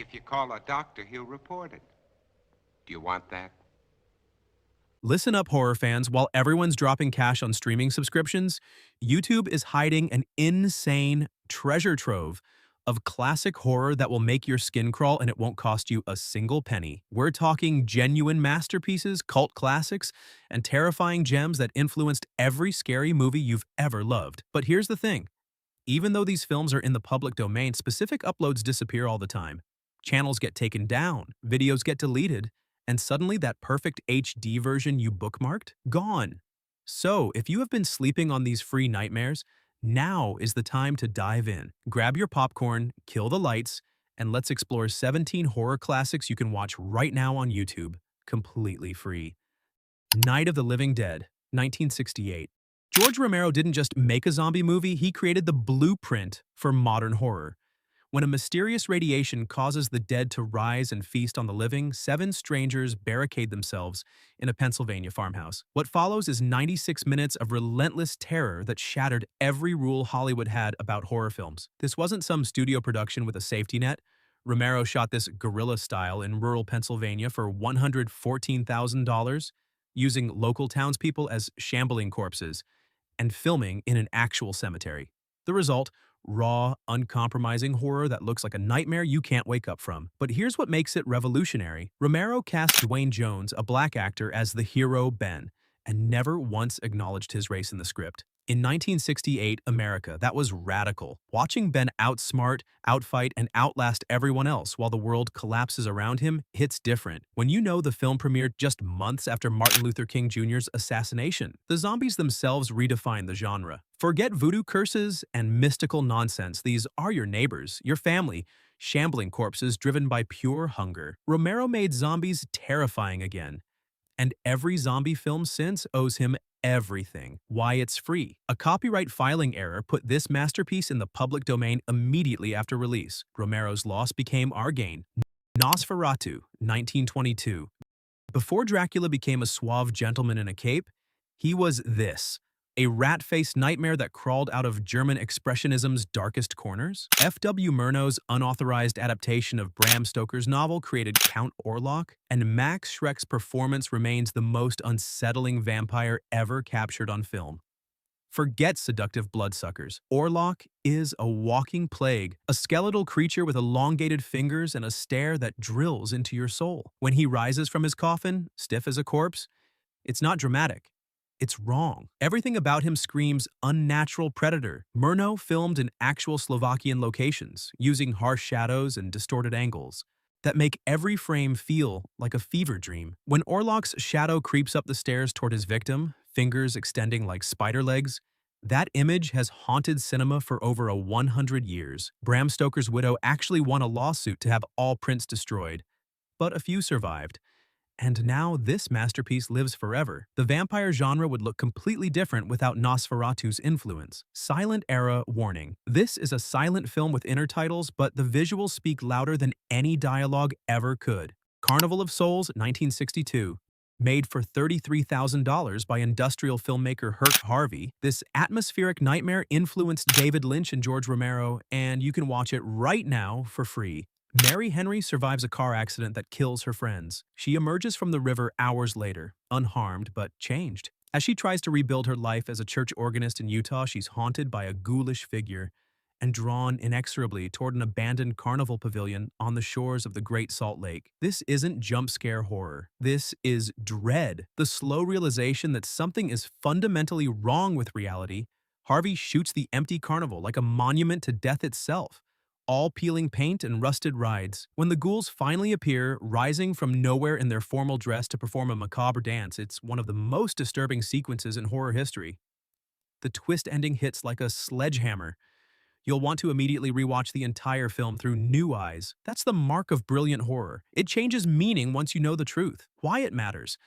If you call a doctor, he'll report it. Do you want that? Listen up, horror fans. While everyone's dropping cash on streaming subscriptions, YouTube is hiding an insane treasure trove of classic horror that will make your skin crawl and it won't cost you a single penny. We're talking genuine masterpieces, cult classics, and terrifying gems that influenced every scary movie you've ever loved. But here's the thing. Even though these films are in the public domain, specific uploads disappear all the time. Channels get taken down, videos get deleted, and suddenly that perfect HD version you bookmarked? Gone. So, if you have been sleeping on these free nightmares, now is the time to dive in. Grab your popcorn, kill the lights, and let's explore 17 horror classics you can watch right now on YouTube, completely free. Night of the Living Dead, 1968. George Romero didn't just make a zombie movie, he created the blueprint for modern horror. When a mysterious radiation causes the dead to rise and feast on the living, seven strangers barricade themselves in a Pennsylvania farmhouse. What follows is 96 minutes of relentless terror that shattered every rule Hollywood had about horror films. This wasn't some studio production with a safety net. Romero shot this guerrilla style in rural Pennsylvania for $114,000, using local townspeople as shambling corpses and filming in an actual cemetery. The result, raw, uncompromising horror that looks like a nightmare you can't wake up from. But here's what makes it revolutionary. Romero cast Dwayne Jones, a black actor, as the hero Ben, and never once acknowledged his race in the script. In 1968 America, that was radical. Watching Ben outsmart, outfight, and outlast everyone else while the world collapses around him hits different. When you know the film premiered just months after Martin Luther King Jr.'s assassination, the zombies themselves redefine the genre. Forget voodoo curses and mystical nonsense. These are your neighbors, your family, shambling corpses driven by pure hunger. Romero made zombies terrifying again. And every zombie film since owes him everything. Why it's free. A copyright filing error put this masterpiece in the public domain immediately after release. Romero's loss became our gain. Nosferatu, 1922. Before Dracula became a suave gentleman in a cape, he was this. A rat-faced nightmare that crawled out of German Expressionism's darkest corners? F.W. Murnau's unauthorized adaptation of Bram Stoker's novel created Count Orlok, and Max Schreck's performance remains the most unsettling vampire ever captured on film. Forget seductive bloodsuckers. Orlok is a walking plague, a skeletal creature with elongated fingers and a stare that drills into your soul. When he rises from his coffin, stiff as a corpse, it's not dramatic. It's wrong. Everything about him screams unnatural predator. Murnau filmed in actual Slovakian locations, using harsh shadows and distorted angles that make every frame feel like a fever dream. When Orlok's shadow creeps up the stairs toward his victim, fingers extending like spider legs, that image has haunted cinema for over 100 years. Bram Stoker's widow actually won a lawsuit to have all prints destroyed, but a few survived. And now this masterpiece lives forever. The vampire genre would look completely different without Nosferatu's influence. Silent era warning. This is a silent film with intertitles, but the visuals speak louder than any dialogue ever could. Carnival of Souls, 1962. Made for $33,000 by industrial filmmaker Herc Harvey, this atmospheric nightmare influenced David Lynch and George Romero, and you can watch it right now for free. Mary Henry survives a car accident that kills her friends. She emerges from the river hours later, unharmed but changed. As she tries to rebuild her life as a church organist in Utah, she's haunted by a ghoulish figure and drawn inexorably toward an abandoned carnival pavilion on the shores of the Great Salt Lake. This isn't jump scare horror. This is dread, the slow realization that something is fundamentally wrong with reality. Harvey shoots the empty carnival like a monument to death itself, all peeling paint and rusted rides. When the ghouls finally appear, rising from nowhere in their formal dress to perform a macabre dance, it's one of the most disturbing sequences in horror history. The twist ending hits like a sledgehammer. You'll want to immediately rewatch the entire film through new eyes. That's the mark of brilliant horror. It changes meaning once you know the truth. Why it matters.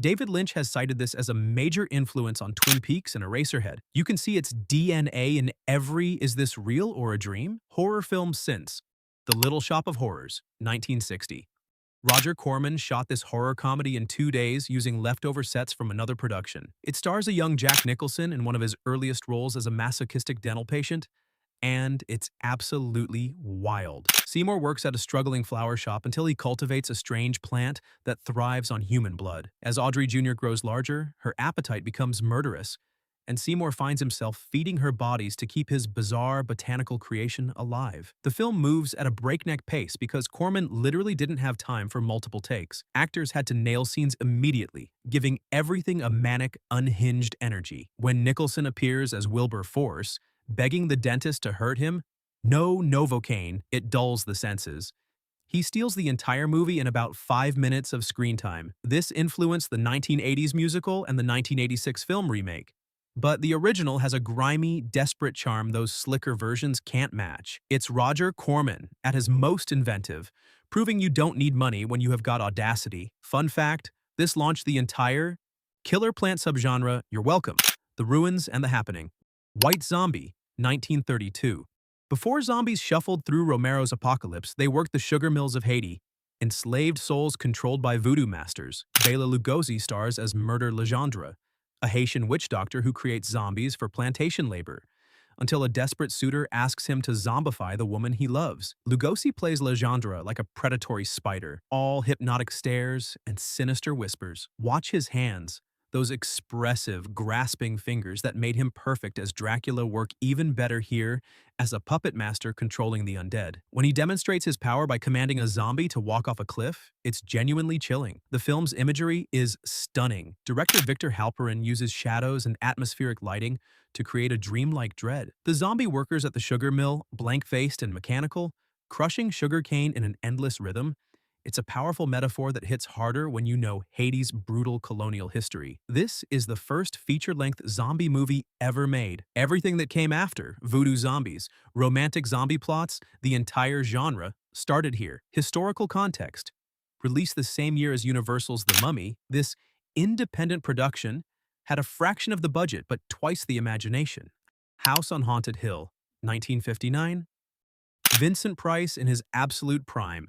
David Lynch has cited this as a major influence on Twin Peaks and Eraserhead. You can see its DNA in every "is this real or a dream?" horror film since. The Little Shop of Horrors, 1960. Roger Corman shot this horror comedy in 2 days using leftover sets from another production. It stars a young Jack Nicholson in one of his earliest roles as a masochistic dental patient, and it's absolutely wild. Seymour works at a struggling flower shop until he cultivates a strange plant that thrives on human blood. As Audrey Jr. grows larger, her appetite becomes murderous, and Seymour finds himself feeding her bodies to keep his bizarre botanical creation alive. The film moves at a breakneck pace because Corman literally didn't have time for multiple takes. Actors had to nail scenes immediately, giving everything a manic, unhinged energy. When Nicholson appears as Wilbur Force, begging the dentist to hurt him, no Novocaine, it dulls the senses. He steals the entire movie in about 5 minutes of screen time. This influenced the 1980s musical and the 1986 film remake. But the original has a grimy, desperate charm those slicker versions can't match. It's Roger Corman at his most inventive, proving you don't need money when you have got audacity. Fun fact, this launched the entire killer plant subgenre, you're welcome, The Ruins and the Happening. White Zombie, 1932. Before zombies shuffled through Romero's apocalypse, they worked the sugar mills of Haiti. Enslaved souls controlled by voodoo masters. Bela Lugosi stars as Murder Legendre, a Haitian witch doctor who creates zombies for plantation labor, until a desperate suitor asks him to zombify the woman he loves. Lugosi plays Legendre like a predatory spider, all hypnotic stares and sinister whispers. Watch his hands. Those expressive, grasping fingers that made him perfect as Dracula work even better here as a puppet master controlling the undead. When he demonstrates his power by commanding a zombie to walk off a cliff, it's genuinely chilling. The film's imagery is stunning. Director Victor Halperin uses shadows and atmospheric lighting to create a dreamlike dread. The zombie workers at the sugar mill, blank-faced and mechanical, crushing sugarcane in an endless rhythm, it's a powerful metaphor that hits harder when you know Haiti's brutal colonial history. This is the first feature-length zombie movie ever made. Everything that came after, voodoo zombies, romantic zombie plots, the entire genre, started here. Historical context. Released the same year as Universal's The Mummy, this independent production had a fraction of the budget but twice the imagination. House on Haunted Hill, 1959. Vincent Price in his absolute prime,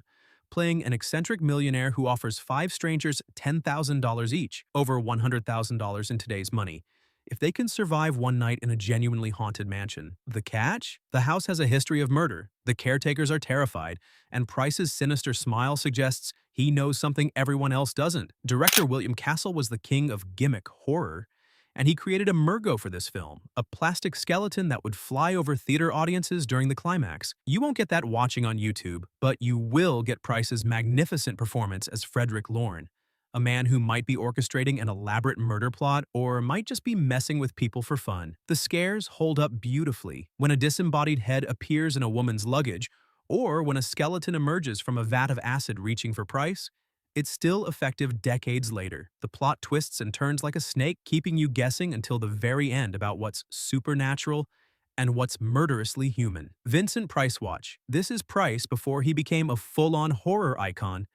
playing an eccentric millionaire who offers 5 strangers $10,000 each, over $100,000 in today's money, if they can survive one night in a genuinely haunted mansion. The catch? The house has a history of murder, the caretakers are terrified, and Price's sinister smile suggests he knows something everyone else doesn't. Director William Castle was the king of gimmick horror, and he created a Murgo for this film, a plastic skeleton that would fly over theater audiences during the climax. You won't get that watching on YouTube, but you will get Price's magnificent performance as Frederick Lorne, a man who might be orchestrating an elaborate murder plot or might just be messing with people for fun. The scares hold up beautifully. When a disembodied head appears in a woman's luggage, or when a skeleton emerges from a vat of acid reaching for Price, it's still effective decades later. The plot twists and turns like a snake, keeping you guessing until the very end about what's supernatural and what's murderously human. Vincent Price Watch. This is Price before he became a full-on horror icon.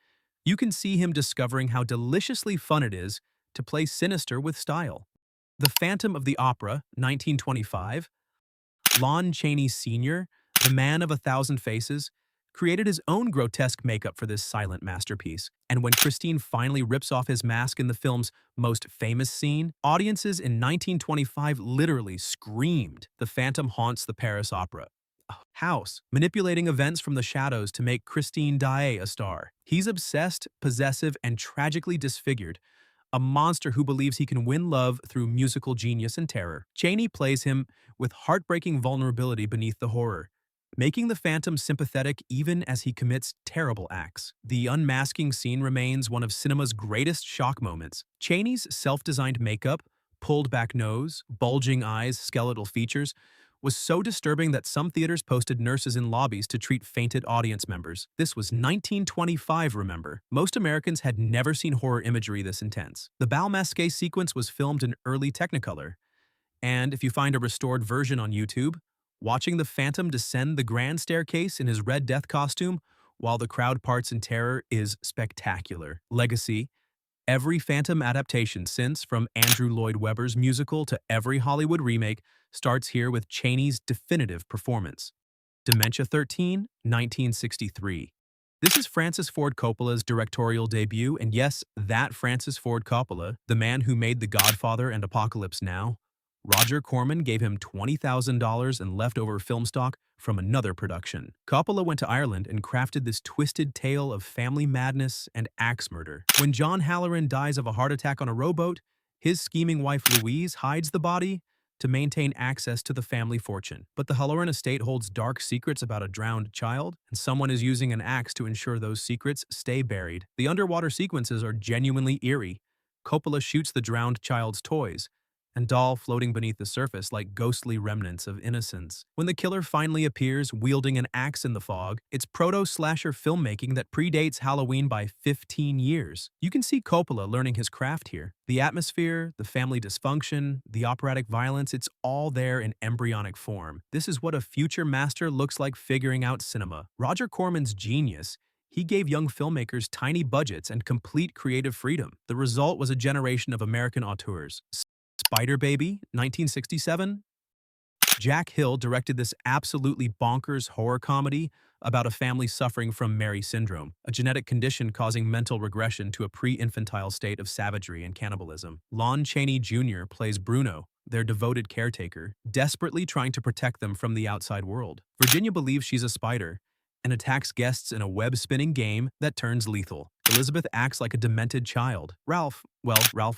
You can see him discovering how deliciously fun it is to play sinister with style. The Phantom of the Opera, 1925. Lon Chaney Sr., the man of 1,000 faces, created his own grotesque makeup for this silent masterpiece. And when Christine finally rips off his mask in the film's most famous scene, audiences in 1925 literally screamed. The Phantom haunts the Paris Opera house, manipulating events from the shadows to make Christine Daae a star. He's obsessed, possessive, and tragically disfigured, a monster who believes he can win love through musical genius and terror. Chaney plays him with heartbreaking vulnerability beneath the horror, making the Phantom sympathetic even as he commits terrible acts. The unmasking scene remains one of cinema's greatest shock moments. Chaney's self-designed makeup, pulled-back nose, bulging eyes, skeletal features, was so disturbing that some theaters posted nurses in lobbies to treat fainted audience members. This was 1925, remember. Most Americans had never seen horror imagery this intense. The Bal Masqué sequence was filmed in early Technicolor, and if you find a restored version on YouTube, watching the Phantom descend the grand staircase in his Red Death costume while the crowd parts in terror is spectacular. Legacy. Every Phantom adaptation since, from Andrew Lloyd Webber's musical to every Hollywood remake, starts here with Chaney's definitive performance. Dementia 13, 1963. This is Francis Ford Coppola's directorial debut, and yes, that Francis Ford Coppola, the man who made The Godfather and Apocalypse Now. Roger Corman gave him $20,000 in leftover film stock from another production. Coppola went to Ireland and crafted this twisted tale of family madness and axe murder. When John Halloran dies of a heart attack on a rowboat, his scheming wife Louise hides the body to maintain access to the family fortune. But the Halloran estate holds dark secrets about a drowned child, and someone is using an axe to ensure those secrets stay buried. The underwater sequences are genuinely eerie. Coppola shoots the drowned child's toys, and doll floating beneath the surface like ghostly remnants of innocence. When the killer finally appears, wielding an axe in the fog, it's proto-slasher filmmaking that predates Halloween by 15 years. You can see Coppola learning his craft here. The atmosphere, the family dysfunction, the operatic violence, it's all there in embryonic form. This is what a future master looks like figuring out cinema. Roger Corman's genius. He gave young filmmakers tiny budgets and complete creative freedom. The result was a generation of American auteurs. Spider Baby, 1967. Jack Hill directed this absolutely bonkers horror comedy about a family suffering from Mary syndrome, a genetic condition causing mental regression to a pre-infantile state of savagery and cannibalism. Lon Chaney Jr. plays Bruno, their devoted caretaker, desperately trying to protect them from the outside world. Virginia believes she's a spider and attacks guests in a web-spinning game that turns lethal. Elizabeth acts like a demented child. Ralph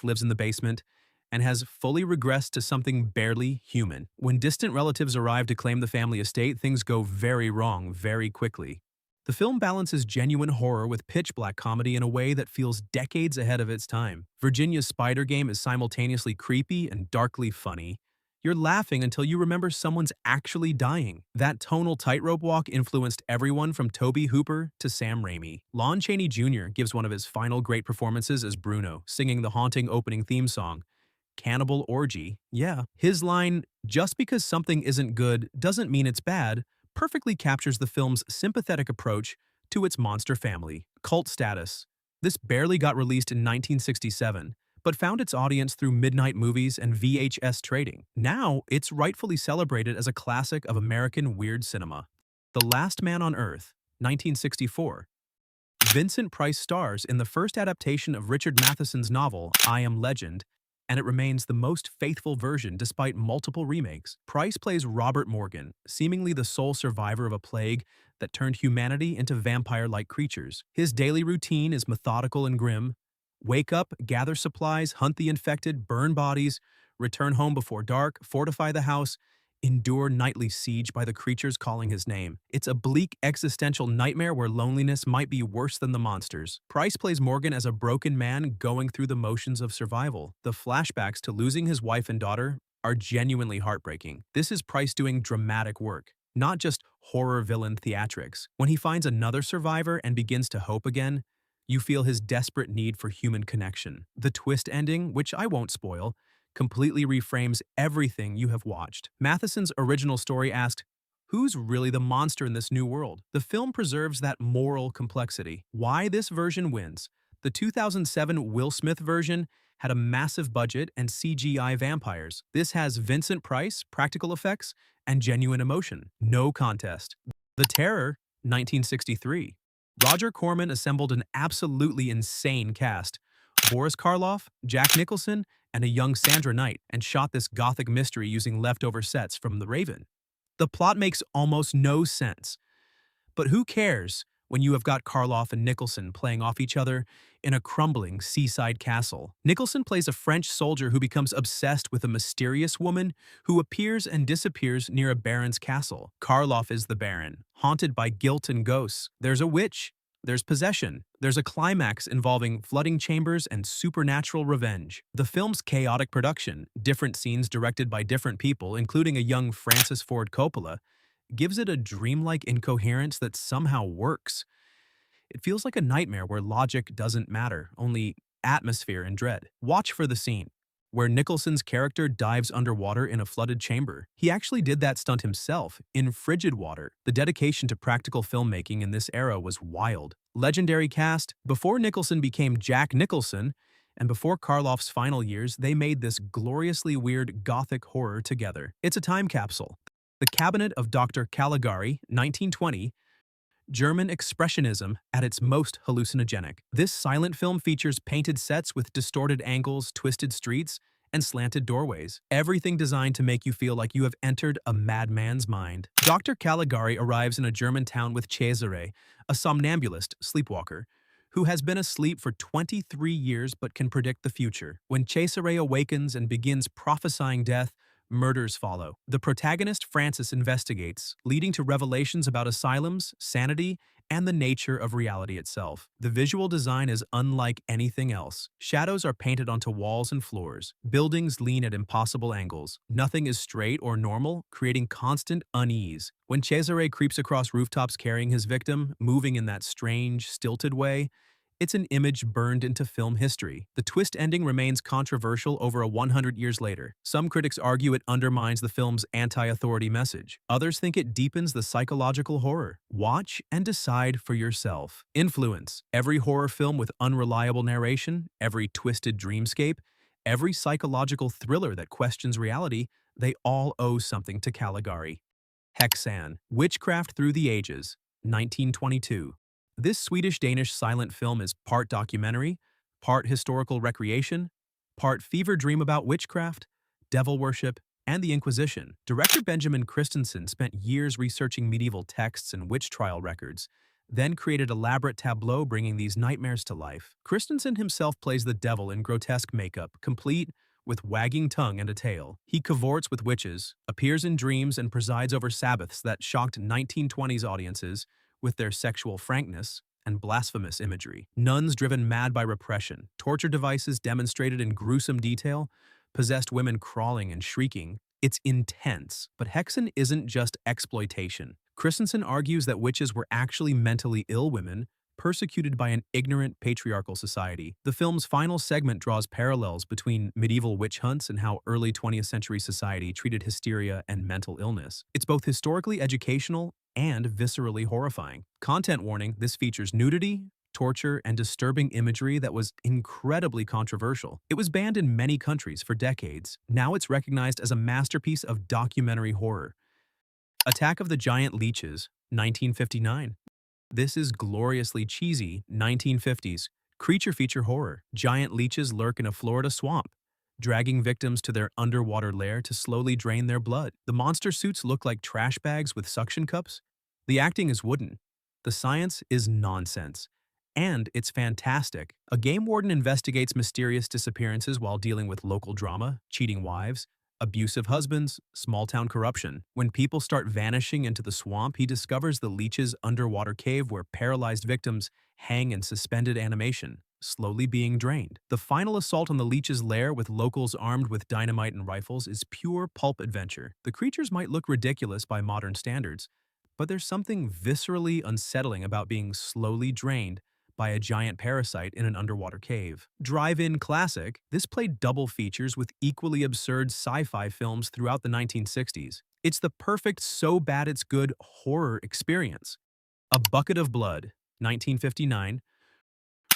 lives in the basement and has fully regressed to something barely human. When distant relatives arrive to claim the family estate, things go very wrong very quickly. The film balances genuine horror with pitch-black comedy in a way that feels decades ahead of its time. Virginia's spider game is simultaneously creepy and darkly funny. You're laughing until you remember someone's actually dying. That tonal tightrope walk influenced everyone from Tobe Hooper to Sam Raimi. Lon Chaney Jr. gives one of his final great performances as Bruno, singing the haunting opening theme song, Cannibal Orgy. Yeah, his line, "Just because something isn't good doesn't mean it's bad," perfectly captures the film's sympathetic approach to its monster family. Cult status. This barely got released in 1967, but found its audience through midnight movies and VHS trading. Now, it's rightfully celebrated as a classic of American weird cinema. The Last Man on Earth, 1964. Vincent Price stars in the first adaptation of Richard Matheson's novel, I Am Legend, and it remains the most faithful version despite multiple remakes. Price plays Robert Morgan, seemingly the sole survivor of a plague that turned humanity into vampire-like creatures. His daily routine is methodical and grim. Wake up, gather supplies, hunt the infected, burn bodies, return home before dark, fortify the house, endure nightly siege by the creatures calling his name. It's a bleak existential nightmare where loneliness might be worse than the monsters. Price plays Morgan as a broken man going through the motions of survival. The flashbacks to losing his wife and daughter are genuinely heartbreaking. This is Price doing dramatic work, not just horror villain theatrics. When he finds another survivor and begins to hope again, you feel his desperate need for human connection. The twist ending, which I won't spoil, completely reframes everything you have watched. Matheson's original story asked, who's really the monster in this new world? The film preserves that moral complexity. Why this version wins? The 2007 Will Smith version had a massive budget and CGI vampires. This has Vincent Price, practical effects, and genuine emotion. No contest. The Terror, 1963. Roger Corman assembled an absolutely insane cast. Boris Karloff, Jack Nicholson, and a young Sandra Knight, and shot this gothic mystery using leftover sets from The Raven. The plot makes almost no sense. But who cares when you have got Karloff and Nicholson playing off each other in a crumbling seaside castle? Nicholson plays a French soldier who becomes obsessed with a mysterious woman who appears and disappears near a baron's castle. Karloff is the baron, haunted by guilt and ghosts. There's a witch. There's possession. There's a climax involving flooding chambers and supernatural revenge. The film's chaotic production, different scenes directed by different people, including a young Francis Ford Coppola, gives it a dreamlike incoherence that somehow works. It feels like a nightmare where logic doesn't matter, only atmosphere and dread. Watch for the scene where Nicholson's character dives underwater in a flooded chamber. He actually did that stunt himself, in frigid water. The dedication to practical filmmaking in this era was wild. Legendary cast. Before Nicholson became Jack Nicholson, and before Karloff's final years, they made this gloriously weird gothic horror together. It's a time capsule. The Cabinet of Dr. Caligari, 1920, German expressionism at its most hallucinogenic. This silent film features painted sets with distorted angles, twisted streets, and slanted doorways. Everything designed to make you feel like you have entered a madman's mind. Dr. Caligari arrives in a German town with Cesare, a somnambulist sleepwalker, who has been asleep for 23 years but can predict the future. When Cesare awakens and begins prophesying death, murders follow. The protagonist Francis investigates, leading to revelations about asylums, sanity, and the nature of reality itself. The visual design is unlike anything else. Shadows are painted onto walls and floors. Buildings lean at impossible angles. Nothing is straight or normal, creating constant unease. When Cesare creeps across rooftops carrying his victim, moving in that strange, stilted way, it's an image burned into film history. The twist ending remains controversial over 100 years later. Some critics argue it undermines the film's anti-authority message. Others think it deepens the psychological horror. Watch and decide for yourself. Influence. Every horror film with unreliable narration, every twisted dreamscape, every psychological thriller that questions reality, they all owe something to Caligari. Haxan. Witchcraft Through the Ages, 1922. This Swedish-Danish silent film is part documentary, part historical recreation, part fever dream about witchcraft, devil worship, and the Inquisition. Director Benjamin Christensen spent years researching medieval texts and witch trial records, then created elaborate tableaux bringing these nightmares to life. Christensen himself plays the devil in grotesque makeup, complete with wagging tongue and a tail. He cavorts with witches, appears in dreams, and presides over Sabbaths that shocked 1920s audiences with their sexual frankness and blasphemous imagery. Nuns driven mad by repression, torture devices demonstrated in gruesome detail, possessed women crawling and shrieking. It's intense, but Haxan isn't just exploitation. Christensen argues that witches were actually mentally ill women, persecuted by an ignorant patriarchal society. The film's final segment draws parallels between medieval witch hunts and how early 20th century society treated hysteria and mental illness. It's both historically educational and viscerally horrifying. Content warning: this features nudity, torture, and disturbing imagery that was incredibly controversial. It was banned in many countries for decades. Now it's recognized as a masterpiece of documentary horror. Attack of the Giant Leeches, 1959. This is gloriously cheesy 1950s creature feature horror. Giant leeches lurk in a Florida swamp, dragging victims to their underwater lair to slowly drain their blood. The monster suits look like trash bags with suction cups. The acting is wooden. The science is nonsense. And it's fantastic. A game warden investigates mysterious disappearances while dealing with local drama, cheating wives, abusive husbands, small-town corruption. When people start vanishing into the swamp, he discovers the Leeches' underwater cave where paralyzed victims hang in suspended animation, slowly being drained. The final assault on the Leeches' lair with locals armed with dynamite and rifles is pure pulp adventure. The creatures might look ridiculous by modern standards, but there's something viscerally unsettling about being slowly drained by a giant parasite in an underwater cave. Drive-in classic, this played double features with equally absurd sci-fi films throughout the 1960s. It's the perfect so bad it's good horror experience. A Bucket of Blood, 1959.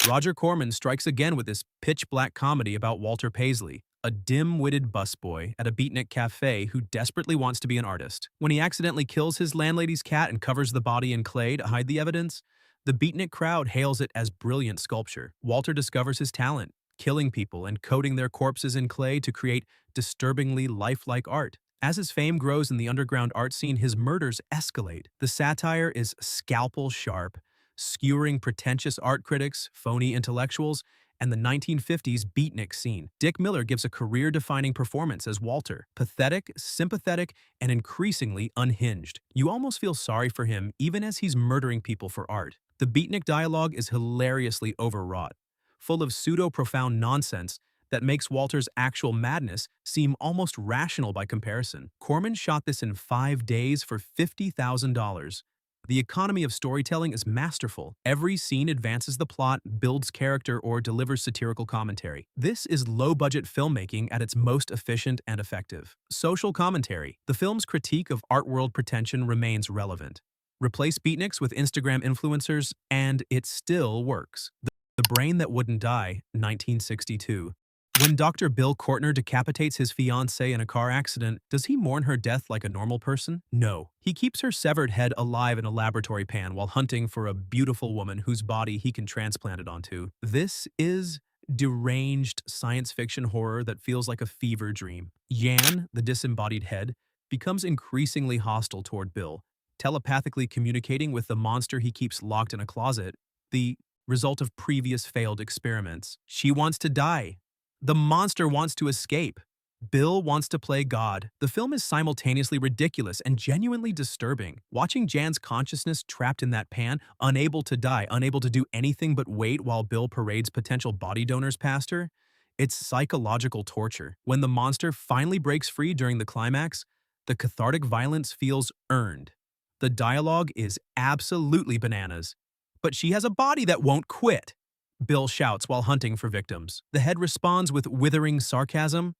Roger Corman strikes again with this pitch-black comedy about Walter Paisley, a dim-witted busboy at a beatnik cafe who desperately wants to be an artist. When he accidentally kills his landlady's cat and covers the body in clay to hide the evidence, the beatnik crowd hails it as brilliant sculpture. Walter discovers his talent, killing people and coating their corpses in clay to create disturbingly lifelike art. As his fame grows in the underground art scene, his murders escalate. The satire is scalpel sharp, skewering pretentious art critics, phony intellectuals, and the 1950s beatnik scene. Dick Miller gives a career-defining performance as Walter, pathetic, sympathetic, and increasingly unhinged. You almost feel sorry for him even as he's murdering people for art. The beatnik dialogue is hilariously overwrought, full of pseudo-profound nonsense that makes Walter's actual madness seem almost rational by comparison. Corman shot this in 5 days for $50,000. The economy of storytelling is masterful. Every scene advances the plot, builds character, or delivers satirical commentary. This is low-budget filmmaking at its most efficient and effective. Social commentary. The film's critique of art world pretension remains relevant. Replace beatniks with Instagram influencers, and it still works. The Brain That Wouldn't Die, 1962. When Dr. Bill Courtner decapitates his fiancée in a car accident, does he mourn her death like a normal person? No. He keeps her severed head alive in a laboratory pan while hunting for a beautiful woman whose body he can transplant it onto. This is deranged science fiction horror that feels like a fever dream. Yan, the disembodied head, becomes increasingly hostile toward Bill, telepathically communicating with the monster he keeps locked in a closet, the result of previous failed experiments. She wants to die. The monster wants to escape. Bill wants to play God. The film is simultaneously ridiculous and genuinely disturbing. Watching Jan's consciousness trapped in that pan, unable to die, unable to do anything but wait while Bill parades potential body donors past her, it's psychological torture. When the monster finally breaks free during the climax, the cathartic violence feels earned. The dialogue is absolutely bananas. But she has a body that won't quit. Bill shouts while hunting for victims. The head responds with withering sarcasm.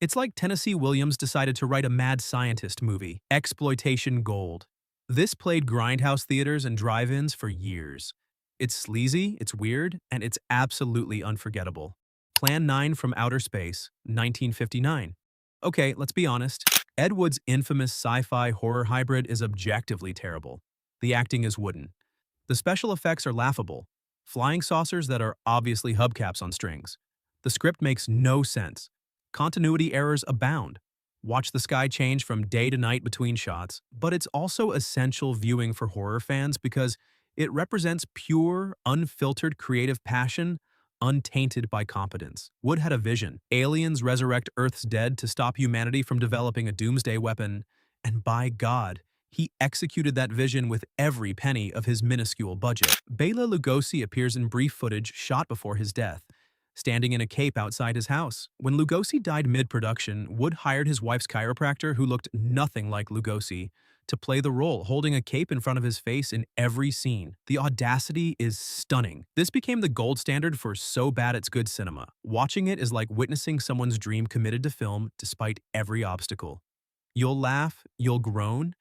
It's like Tennessee Williams decided to write a mad scientist movie, exploitation gold. This played grindhouse theaters and drive-ins for years. It's sleazy, it's weird, and it's absolutely unforgettable. Plan 9 from Outer Space, 1959. Okay, let's be honest. Ed Wood's infamous sci-fi horror hybrid is objectively terrible. The acting is wooden. The special effects are laughable. Flying saucers that are obviously hubcaps on strings. The script makes no sense. Continuity errors abound. Watch the sky change from day to night between shots, but it's also essential viewing for horror fans because it represents pure, unfiltered creative passion, untainted by competence. Wood had a vision. Aliens resurrect Earth's dead to stop humanity from developing a doomsday weapon, and by God, he executed that vision with every penny of his minuscule budget. Bela Lugosi appears in brief footage shot before his death, standing in a cape outside his house. When Lugosi died mid-production, Wood hired his wife's chiropractor, who looked nothing like Lugosi, to play the role, holding a cape in front of his face in every scene. The audacity is stunning. This became the gold standard for so bad it's good cinema. Watching it is like witnessing someone's dream committed to film despite every obstacle. You'll laugh, you'll groan,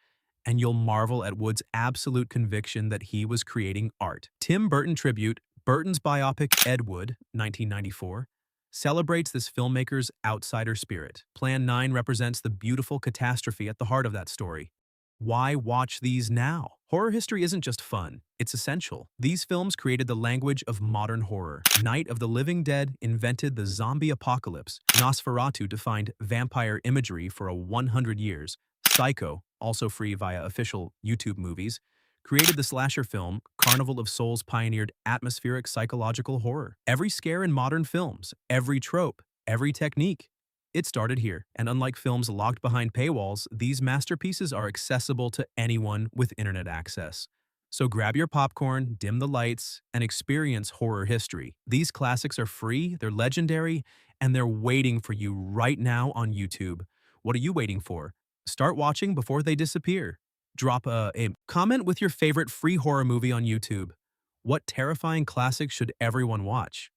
and you'll marvel at Wood's absolute conviction that he was creating art. Tim Burton tribute, Burton's biopic Ed Wood, 1994, celebrates this filmmaker's outsider spirit. Plan 9 represents the beautiful catastrophe at the heart of that story. Why watch these now? Horror history isn't just fun, it's essential. These films created the language of modern horror. Night of the Living Dead invented the zombie apocalypse. Nosferatu defined vampire imagery for 100 years. Psycho, also free via official YouTube movies, created the slasher film. Carnival of Souls pioneered atmospheric psychological horror. Every scare in modern films, every trope, every technique, it started here. And unlike films locked behind paywalls, these masterpieces are accessible to anyone with internet access. So grab your popcorn, dim the lights, and experience horror history. These classics are free, they're legendary, and they're waiting for you right now on YouTube. What are you waiting for? Start watching before they disappear. Drop a comment with your favorite free horror movie on YouTube. What terrifying classic should everyone watch?